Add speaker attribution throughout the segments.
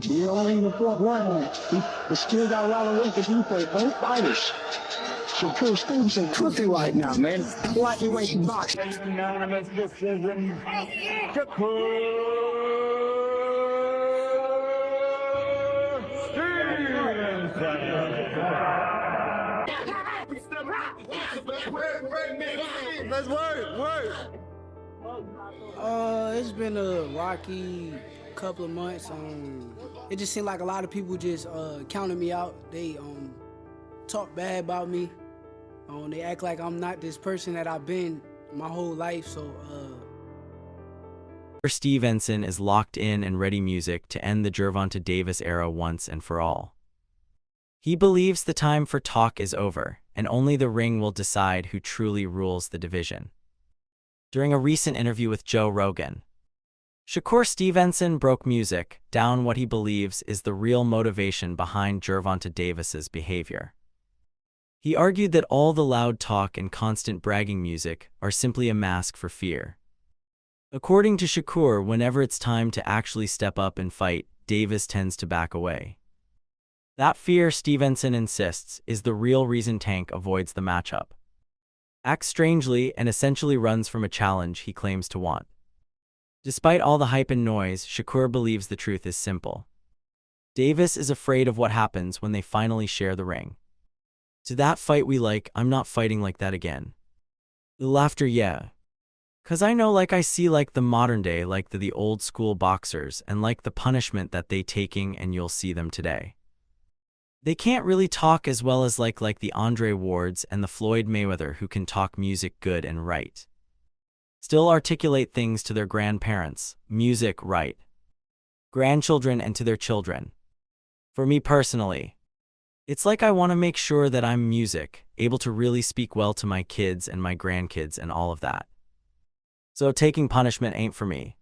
Speaker 1: You only in the fourth round. We still got a lot of work to do for both fighters. Shakur Stevenson cooking right now, man. Lightweight boxing. Unanimous decision. Shakur Stevenson.
Speaker 2: Let's work.
Speaker 3: It's been a rocky couple of months. It just seemed like a lot of people just counted me out. They talk bad about me. They act like I'm not this person that I've been my whole life. So
Speaker 4: Stevenson is locked in and ready music to end the Gervonta Davis era once and for all. He believes the time for talk is over, and only the ring will decide who truly rules the division. During a recent interview with Joe Rogan, Shakur Stevenson broke music down what he believes is the real motivation behind Gervonta Davis's behavior. He argued that all the loud talk and constant bragging music are simply a mask for fear. According to Shakur, whenever it's time to actually step up and fight, Davis tends to back away. That fear, Stevenson insists, is the real reason Tank avoids the matchup, acts strangely, and essentially runs from a challenge he claims to want. Despite all the hype and noise, Shakur believes the truth is simple. Davis is afraid of what happens when they finally share the ring. To that fight we like, I'm not fighting like that again. The laughter, yeah. 'Cause I know, like I see like the modern day, like the old school boxers, and like the punishment that they taking, and you'll see them today. They can't really talk as well as like the Andre Wards and the Floyd Mayweather, who can talk music good and right. Still articulate things to their grandparents, music right, grandchildren, and to their children. For me personally, it's like I want to make sure that I'm music, able to really speak well to my kids and my grandkids and all of that. So taking punishment ain't for me.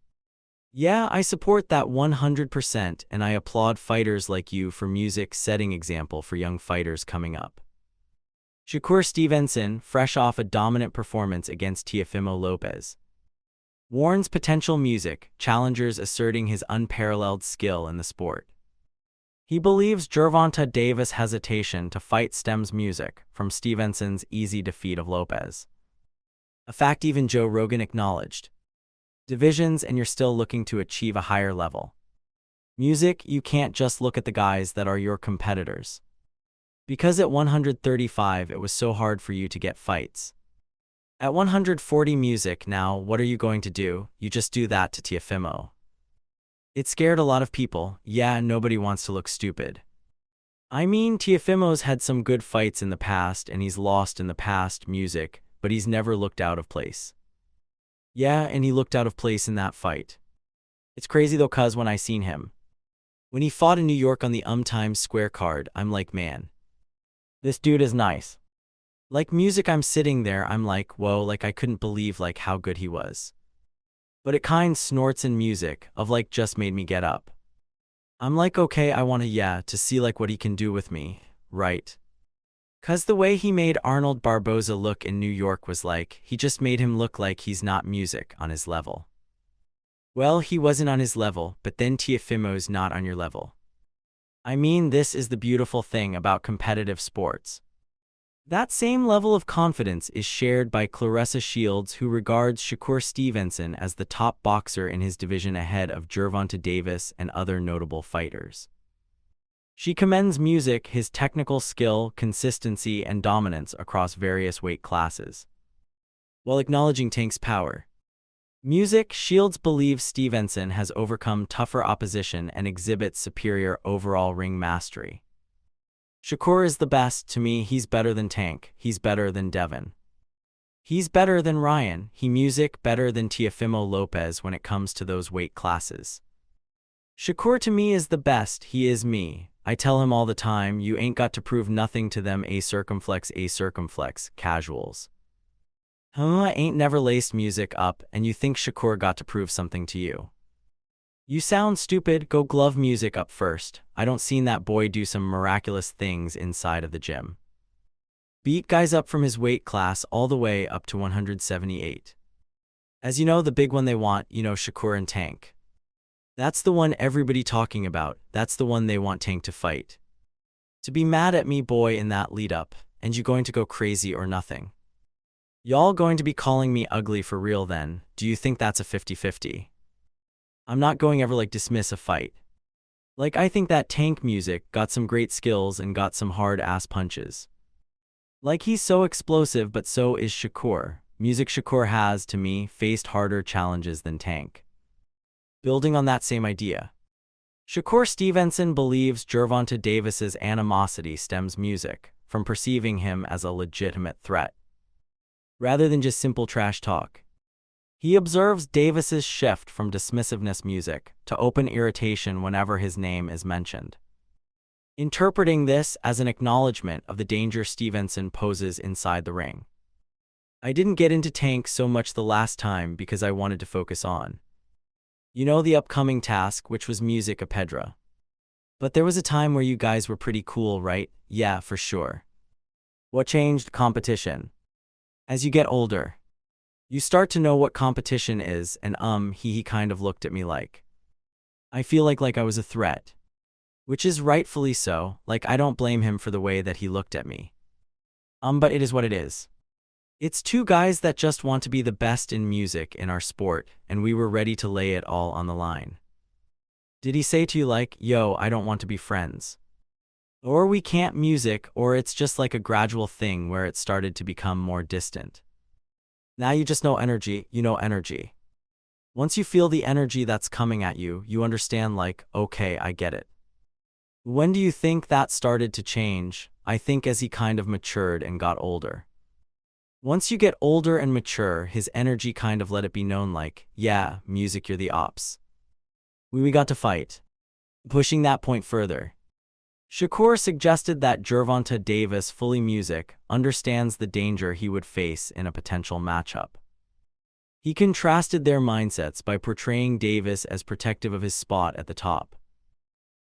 Speaker 4: Yeah, I support that 100%, and I applaud fighters like you for music setting example for young fighters coming up. Shakur Stevenson, fresh off a dominant performance against Teofimo Lopez, warns potential music challengers asserting his unparalleled skill in the sport. He believes Gervonta Davis' hesitation to fight stems music from Stevenson's easy defeat of Lopez, a fact even Joe Rogan acknowledged. Divisions, and you're still looking to achieve a higher level. Music, you can't just look at the guys that are your competitors. Because at 135 it was so hard for you to get fights. At 140 music now, what are you going to do? You just do that to Teofimo. It scared a lot of people. Yeah, nobody wants to look stupid. I mean, Teofimo's had some good fights in the past and he's lost in the past music, but he's never looked out of place. Yeah, and he looked out of place in that fight. It's crazy though, 'cause when I seen him, when he fought in New York on the Times Square card, I'm like, man, this dude is nice. Like music, I'm sitting there, I'm like, whoa, like I couldn't believe like how good he was. But it kind snorts in music of like just made me get up. I'm like, okay, I want to see like what he can do with me, right? 'Cause the way he made Arnold Barboza look in New York was like, he just made him look like he's not music on his level. Well, he wasn't on his level, but then Teofimo's not on your level. I mean, this is the beautiful thing about competitive sports. That same level of confidence is shared by Claressa Shields, who regards Shakur Stevenson as the top boxer in his division ahead of Gervonta Davis and other notable fighters. She commends music, his technical skill, consistency, and dominance across various weight classes, while acknowledging Tank's power. Music, Shields believes Stevenson has overcome tougher opposition and exhibits superior overall ring mastery. Shakur is the best. To me, he's better than Tank, he's better than Devin. He's better than Ryan, he music better than Teofimo Lopez when it comes to those weight classes. Shakur to me is the best, he is me. I tell him all the time, you ain't got to prove nothing to them, a circumflex, casuals. I ain't never laced music up, and you think Shakur got to prove something to you. You sound stupid, go glove music up first. I don't seen that boy do some miraculous things inside of the gym. Beat guys up from his weight class all the way up to 178. As you know, the big one they want, Shakur and Tank. That's the one everybody talking about. That's the one they want Tank to fight. To be mad at me, boy, in that lead-up, and you going to go crazy or nothing. Y'all going to be calling me ugly for real then? Do you think that's a 50-50? I'm not going ever like dismiss a fight. Like I think that Tank music got some great skills and got some hard-ass punches. Like he's so explosive, but so is Shakur. Music Shakur has, to me, faced harder challenges than Tank. Building on that same idea, Shakur Stevenson believes Gervonta Davis's animosity stems music from perceiving him as a legitimate threat, rather than just simple trash talk. He observes Davis's shift from dismissiveness music to open irritation whenever his name is mentioned, interpreting this as an acknowledgement of the danger Stevenson poses inside the ring. I didn't get into Tank so much the last time because I wanted to focus on, the upcoming task, which was music a Pedra. But there was a time where you guys were pretty cool, right? Yeah, for sure. What changed? Competition. As you get older, you start to know what competition is, and he kind of looked at me like I feel like I was a threat. Which is rightfully so, like I don't blame him for the way that he looked at me. But it is what it is. It's two guys that just want to be the best in music in our sport, and we were ready to lay it all on the line. Did he say to you like, yo, I don't want to be friends? Or we can't music, or it's just like a gradual thing where it started to become more distant? Now you just know energy, energy. Once you feel the energy that's coming at you, you understand like, okay, I get it. When do you think that started to change? I think as he kind of matured and got older. Once you get older and mature, his energy kind of let it be known like, yeah, music, you're the ops. We got to fight. Pushing that point further, Shakur suggested that Gervonta Davis, fully music, understands the danger he would face in a potential matchup. He contrasted their mindsets by portraying Davis as protective of his spot at the top,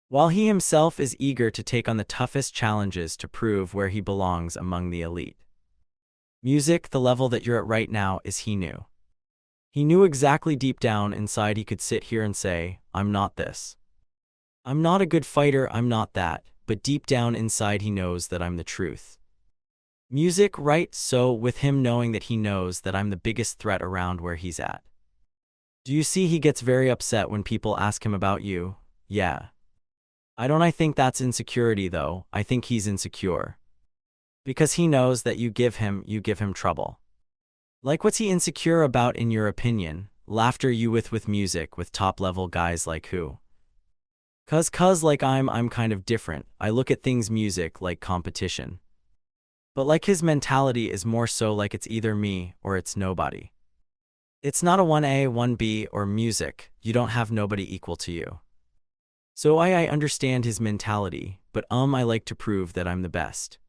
Speaker 4: while he himself is eager to take on the toughest challenges to prove where he belongs among the elite. Music, the level that you're at right now, is he knew. He knew exactly deep down inside he could sit here and say, I'm not this. I'm not a good fighter, I'm not that, but deep down inside he knows that I'm the truth. Music, right? So with him knowing that he knows that I'm the biggest threat around where he's at. Do you see he gets very upset when people ask him about you? Yeah. I think that's insecurity though, I think he's insecure. Because he knows that you give him trouble. Like what's he insecure about in your opinion? Laughter you with music with top-level guys like who? Cause like I'm kind of different. I look at things music like competition. But like his mentality is more so like it's either me or it's nobody. It's not a 1A, 1B or music, you don't have nobody equal to you. So I understand his mentality, but I like to prove that I'm the best.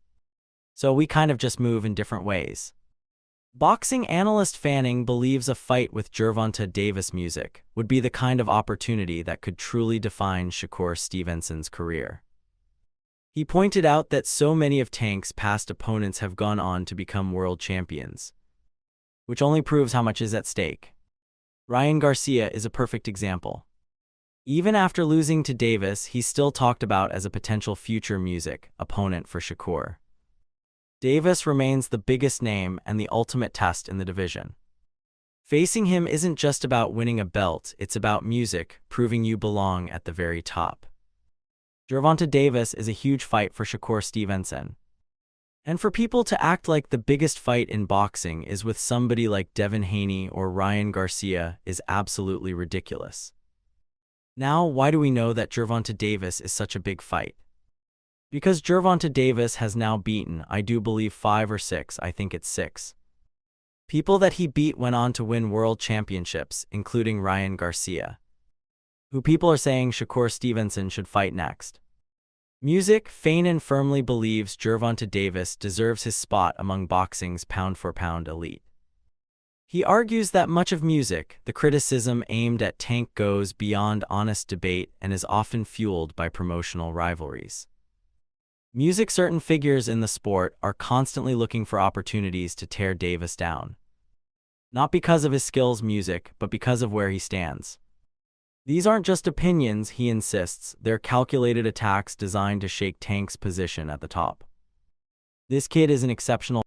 Speaker 4: So we kind of just move in different ways. Boxing analyst Fanning believes a fight with Gervonta Davis music would be the kind of opportunity that could truly define Shakur Stevenson's career. He pointed out that so many of Tank's past opponents have gone on to become world champions, which only proves how much is at stake. Ryan Garcia is a perfect example. Even after losing to Davis, he's still talked about as a potential future music opponent for Shakur. Davis remains the biggest name and the ultimate test in the division. Facing him isn't just about winning a belt, it's about music, proving you belong at the very top. Gervonta Davis is a huge fight for Shakur Stevenson. And for people to act like the biggest fight in boxing is with somebody like Devin Haney or Ryan Garcia is absolutely ridiculous. Now, why do we know that Gervonta Davis is such a big fight? Because Gervonta Davis has now beaten, I do believe 5 or 6, I think it's 6. People that he beat went on to win world championships, including Ryan Garcia, who people are saying Shakur Stevenson should fight next. Music, Fanon firmly believes Gervonta Davis deserves his spot among boxing's pound-for-pound elite. He argues that much of music, the criticism aimed at Tank, goes beyond honest debate and is often fueled by promotional rivalries. Music, certain figures in the sport are constantly looking for opportunities to tear Davis down. Not because of his skills music, but because of where he stands. These aren't just opinions, he insists. They're calculated attacks designed to shake Tank's position at the top. This kid is an exceptional